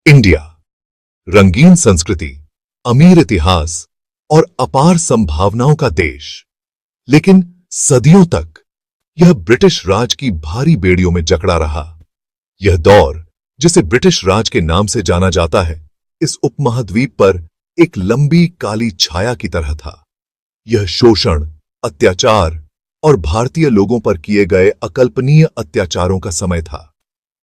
India रंगीन संस्कृति, अमीर इतिहास और अपार संभावनाओं का देश, लेकिन सदियों तक यह ब्रिटिश राज की भारी बेड़ियों में जकड़ा रहा। यह दौर, जिसे ब्रिटिश राज के नाम से जाना जाता है, इस उपमहाद्वीप पर एक लंबी काली छाया की तरह था। यह शोषण, अत्याचार और भारतीय लोगों पर किए गए अकल्पनीय अत्याचारों का समय था।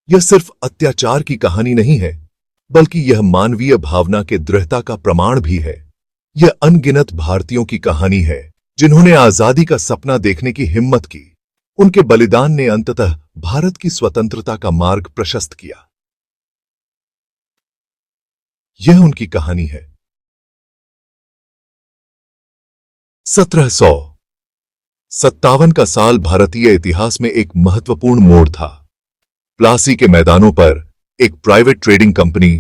यह सिर्फ अत्याचार की कहानी नहीं है, बल्कि यह मानवीय भावना के दृढ़ता का प्रमाण भी है। यह अनगिनत भारतीयों की कहानी है जिन्होंने आजादी का सपना देखने की हिम्मत की। उनके बलिदान ने अंततः भारत की स्वतंत्रता का मार्ग प्रशस्त किया। यह उनकी कहानी है। 1757 का साल भारतीय इतिहास में एक महत्वपूर्ण मोड़ था। प्लासी के मैदानों पर एक private trading company,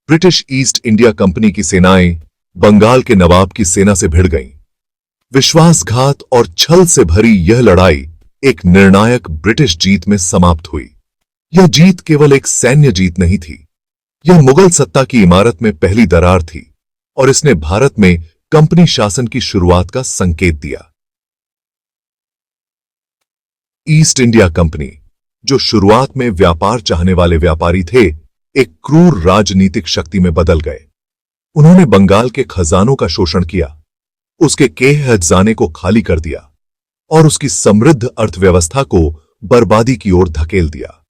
British east India company की सेनाएं बंगाल के नवाब की सेना से भिड़ गईं। विश्वासघात और छल से भरी यह लड़ाई एक निर्णायक ब्रिटिश जीत में समाप्त हुई। यह जीत केवल एक सैन्य जीत नहीं थी, यह मुगल सत्ता की इमारत में पहली दरार थी और इसने भारत में कंपनी शासन की शुरुआत का संकेत दिया। ईस्ट इंडिया कंपनी, जो शुरुआत में व्यापार चाहने वाले व्यापारी थे, एक क्रूर राजनीतिक शक्ति में बदल गए। उन्होंने बंगाल के खजानों का शोषण किया, उसके खजाने को खाली कर दिया और उसकी समृद्ध अर्थव्यवस्था को बर्बादी की ओर धकेल दिया।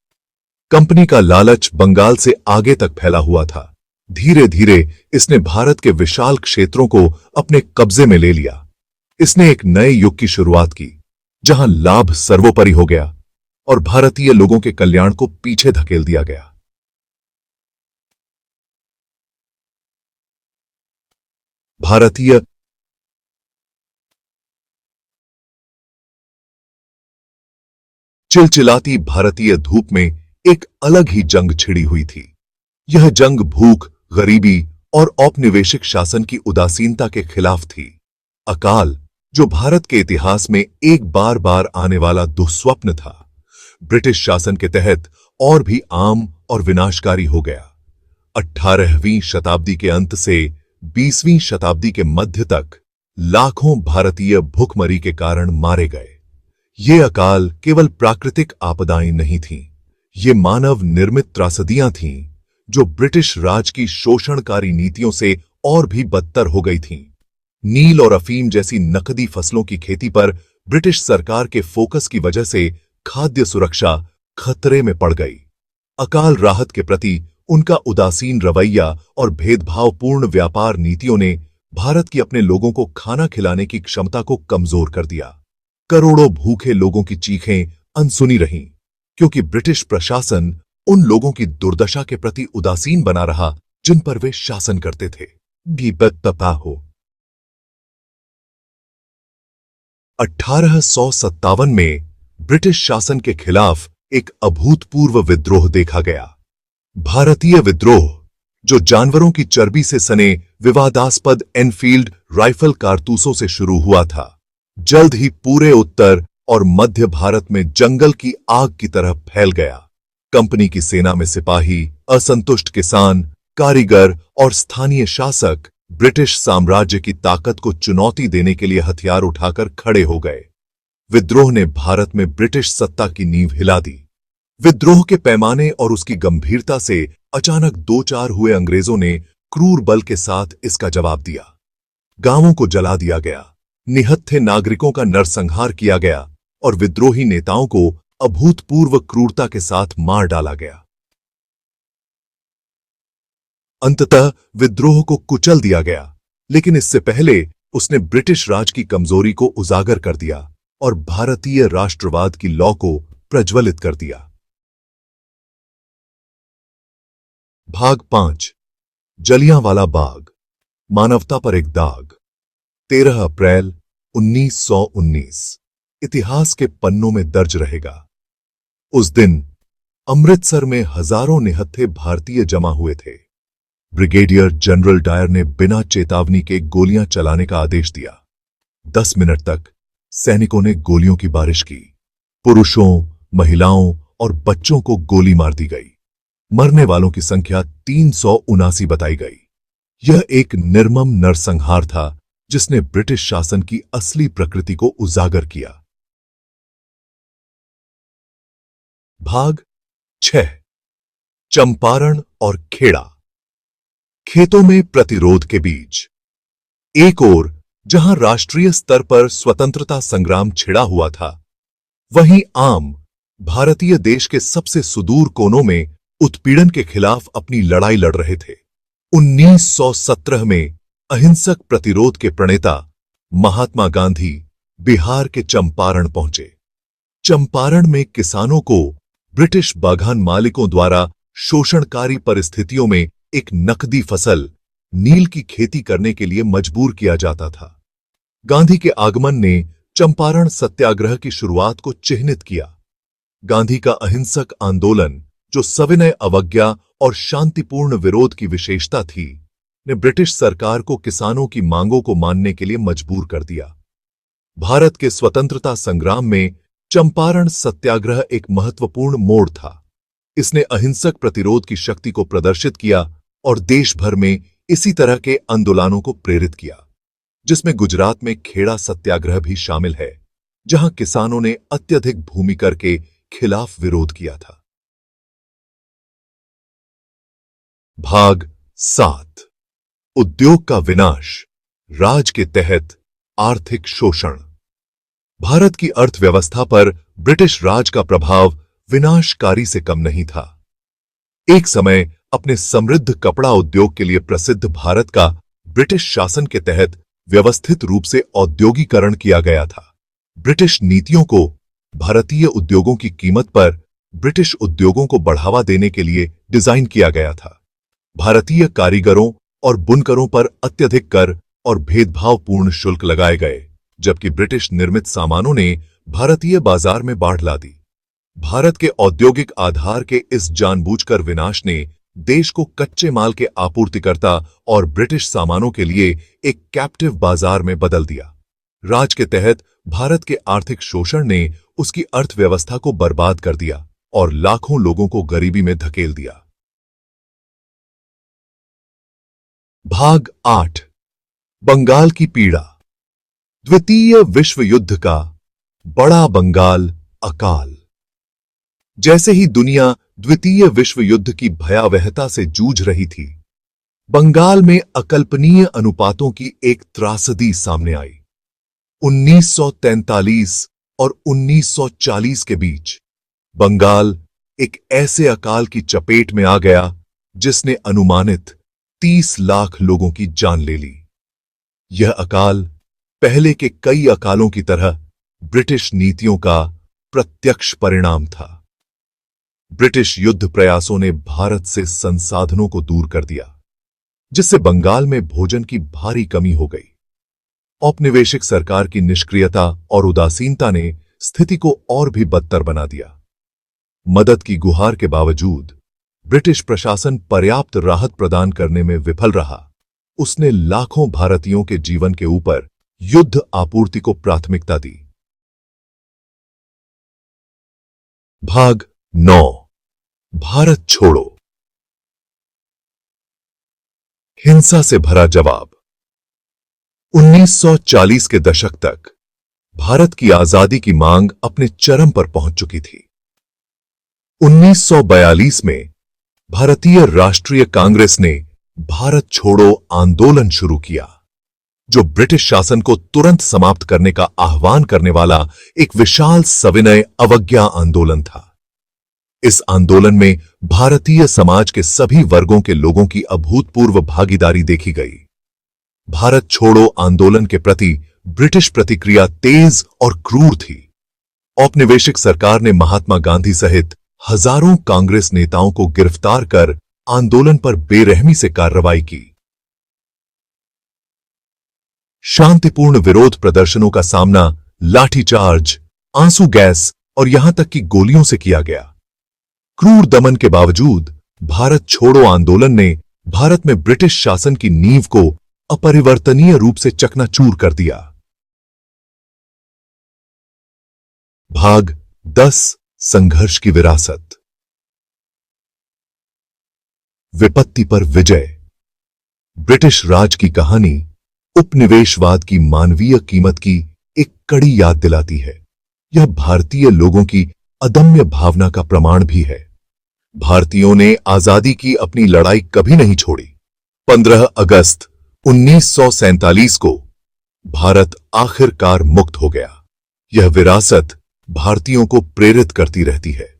कंपनी का लालच बंगाल से आगे तक फैला हुआ था। धीरे धीरे इसने भारत के विशाल क्षेत्रों को अपने कब्जे में ले लिया। इसने एक नए युग की शुरुआत की, जहां लाभ सर्वोपरि हो गया और भारतीय लोगों के कल्याण को पीछे धकेल दिया गया। भारतीय चिलचिलाती भारतीय धूप में एक अलग ही जंग छिड़ी हुई थी। यह जंग भूख, गरीबी और औपनिवेशिक शासन की उदासीनता के खिलाफ थी। अकाल, जो भारत के इतिहास में एक बार बार आने वाला दुस्वप्न था, ब्रिटिश शासन के तहत और भी आम और विनाशकारी हो गया। 18वीं शताब्दी के अंत से 20वीं शताब्दी के मध्य तक लाखों भारतीय भूखमरी के कारण मारे गए। ये अकाल केवल प्राकृतिक आपदाएं नहीं थीं, ये मानव निर्मित त्रासदियां थीं जो ब्रिटिश राज की शोषणकारी नीतियों से और भी बदतर हो गई थीं। नील और अफीम जैसी नकदी फसलों की खेती पर ब्रिटिश सरकार के फोकस की वजह से खाद्य सुरक्षा खतरे में पड़ गई। अकाल राहत के प्रति उनका उदासीन रवैया और भेदभावपूर्ण व्यापार नीतियों ने भारत की अपने लोगों को खाना खिलाने की क्षमता को कमजोर कर दिया। करोड़ों भूखे लोगों की चीखें अनसुनी रहीं, क्योंकि ब्रिटिश प्रशासन उन लोगों की दुर्दशा के प्रति उदासीन बना रहा जिन पर वे शासन करते थे। 1857 में ब्रिटिश शासन के खिलाफ एक अभूतपूर्व विद्रोह देखा गया। भारतीय विद्रोह, जो जानवरों की चर्बी से सने विवादास्पद एनफील्ड राइफल कारतूसों से शुरू हुआ था, जल्द ही पूरे उत्तर और मध्य भारत में जंगल की आग की तरह फैल गया। कंपनी की सेना में सिपाही, असंतुष्ट किसान, कारीगर और स्थानीय शासक ब्रिटिश साम्राज्य की ताकत को चुनौती देने के लिए हथियार उठाकर खड़े हो गए। विद्रोह ने भारत में ब्रिटिश सत्ता की नींव हिला दी। विद्रोह के पैमाने और उसकी गंभीरता से अचानक दो चार हुए अंग्रेजों ने क्रूर बल के साथ इसका जवाब दिया। गांवों को जला दिया गया, निहत्थे नागरिकों का नरसंहार किया गया और विद्रोही नेताओं को अभूतपूर्व क्रूरता के साथ मार डाला गया। अंततः विद्रोह को कुचल दिया गया, लेकिन इससे पहले उसने ब्रिटिश राज की कमजोरी को उजागर कर दिया और भारतीय राष्ट्रवाद की लौ को प्रज्वलित कर दिया। भाग 5, जलियांवाला बाग, मानवता पर एक दाग। 13 अप्रैल 1919 इतिहास के पन्नों में दर्ज रहेगा। उस दिन अमृतसर में हजारों निहत्थे भारतीय जमा हुए थे। ब्रिगेडियर जनरल डायर ने बिना चेतावनी के गोलियां चलाने का आदेश दिया। 10 मिनट तक सैनिकों ने गोलियों की बारिश की। पुरुषों, महिलाओं और बच्चों को गोली मार दी गई। मरने वालों की संख्या 379 बताई गई। यह एक निर्मम नरसंहार था जिसने ब्रिटिश शासन की असली प्रकृति को उजागर किया। भाग 6। चंपारण और खेड़ा। खेतों में प्रतिरोध के बीच। एक ओर जहां राष्ट्रीय स्तर पर स्वतंत्रता संग्राम छिड़ा हुआ था, वहीं आम भारतीय देश के सबसे सुदूर कोनों में उत्पीड़न के खिलाफ अपनी लड़ाई लड़ रहे थे। 1917 में अहिंसक प्रतिरोध के प्रणेता महात्मा गांधी बिहार के चंपारण पहुंचे। चंपारण में किसानों को ब्रिटिश बागान मालिकों द्वारा शोषणकारी परिस्थितियों में एक नकदी फसल नील की खेती करने के लिए मजबूर किया जाता था। गांधी के आगमन ने चंपारण सत्याग्रह की शुरुआत को चिह्नित किया। गांधी का अहिंसक आंदोलन, जो सविनय अवज्ञा और शांतिपूर्ण विरोध की विशेषता थी, ने ब्रिटिश सरकार को किसानों की मांगों को मानने के लिए मजबूर कर दिया। भारत के स्वतंत्रता संग्राम में चंपारण सत्याग्रह एक महत्वपूर्ण मोड़ था। इसने अहिंसक प्रतिरोध की शक्ति को प्रदर्शित किया और देश भर में इसी तरह के आंदोलनों को प्रेरित किया, जिसमें गुजरात में खेड़ा सत्याग्रह भी शामिल है, जहां किसानों ने अत्यधिक भूमि कर के खिलाफ विरोध किया था। भाग 7। उद्योग का विनाश, राज के तहत आर्थिक शोषण। भारत की अर्थव्यवस्था पर ब्रिटिश राज का प्रभाव विनाशकारी से कम नहीं था। एक समय अपने समृद्ध कपड़ा उद्योग के लिए प्रसिद्ध भारत का ब्रिटिश शासन के तहत व्यवस्थित रूप से औद्योगिकरण किया गया था। ब्रिटिश नीतियों को भारतीय उद्योगों की कीमत पर ब्रिटिश उद्योगों को बढ़ावा देने के लिए डिजाइन किया गया था। भारतीय कारीगरों और बुनकरों पर अत्यधिक कर और भेदभावपूर्ण शुल्क लगाए गए, जबकि ब्रिटिश निर्मित सामानों ने भारतीय बाजार में बाढ़ ला दी। भारत के औद्योगिक आधार के इस जानबूझकर विनाश ने देश को कच्चे माल के आपूर्तिकर्ता और ब्रिटिश सामानों के लिए एक कैप्टिव बाजार में बदल दिया। राज के तहत भारत के आर्थिक शोषण ने उसकी अर्थव्यवस्था को बर्बाद कर दिया और लाखों लोगों को गरीबी में धकेल दिया। भाग 8। बंगाल की पीड़ा। द्वितीय विश्व युद्ध का बड़ा बंगाल अकाल। जैसे ही दुनिया द्वितीय विश्व युद्ध की भयावहता से जूझ रही थी, बंगाल में अकल्पनीय अनुपातों की एक त्रासदी सामने आई। 1943 और 1940 के बीच बंगाल एक ऐसे अकाल की चपेट में आ गया जिसने अनुमानित 30 लाख लोगों की जान ले ली। यह अकाल पहले के कई अकालों की तरह ब्रिटिश नीतियों का प्रत्यक्ष परिणाम था। ब्रिटिश युद्ध प्रयासों ने भारत से संसाधनों को दूर कर दिया, जिससे बंगाल में भोजन की भारी कमी हो गई। औपनिवेशिक सरकार की निष्क्रियता और उदासीनता ने स्थिति को और भी बदतर बना दिया। मदद की गुहार के बावजूद ब्रिटिश प्रशासन पर्याप्त राहत प्रदान करने में विफल रहा। उसने लाखों भारतीयों के जीवन के ऊपर युद्ध आपूर्ति को प्राथमिकता दी। भाग 9। भारत छोड़ो। हिंसा से भरा जवाब। 1940 के दशक तक भारत की आजादी की मांग अपने चरम पर पहुंच चुकी थी। 1942 में भारतीय राष्ट्रीय कांग्रेस ने भारत छोड़ो आंदोलन शुरू किया, जो ब्रिटिश शासन को तुरंत समाप्त करने का आह्वान करने वाला एक विशाल सविनय अवज्ञा आंदोलन था। इस आंदोलन में भारतीय समाज के सभी वर्गों के लोगों की अभूतपूर्व भागीदारी देखी गई। भारत छोड़ो आंदोलन के प्रति ब्रिटिश प्रतिक्रिया तेज और क्रूर थी। औपनिवेशिक सरकार ने महात्मा गांधी सहित हजारों कांग्रेस नेताओं को गिरफ्तार कर आंदोलन पर बेरहमी से कार्रवाई की। शांतिपूर्ण विरोध प्रदर्शनों का सामना लाठीचार्ज, आंसू गैस और यहां तक कि गोलियों से किया गया। क्रूर दमन के बावजूद भारत छोड़ो आंदोलन ने भारत में ब्रिटिश शासन की नींव को अपरिवर्तनीय रूप से चकनाचूर कर दिया। भाग 10। संघर्ष की विरासत। विपत्ति पर विजय। ब्रिटिश राज की कहानी उपनिवेशवाद की मानवीय कीमत की एक कड़ी याद दिलाती है। यह भारतीय लोगों की अदम्य भावना का प्रमाण भी है। भारतीयों ने आजादी की अपनी लड़ाई कभी नहीं छोड़ी। 15 अगस्त 1947 को भारत आखिरकार मुक्त हो गया। यह विरासत भारतीयों को प्रेरित करती रहती है।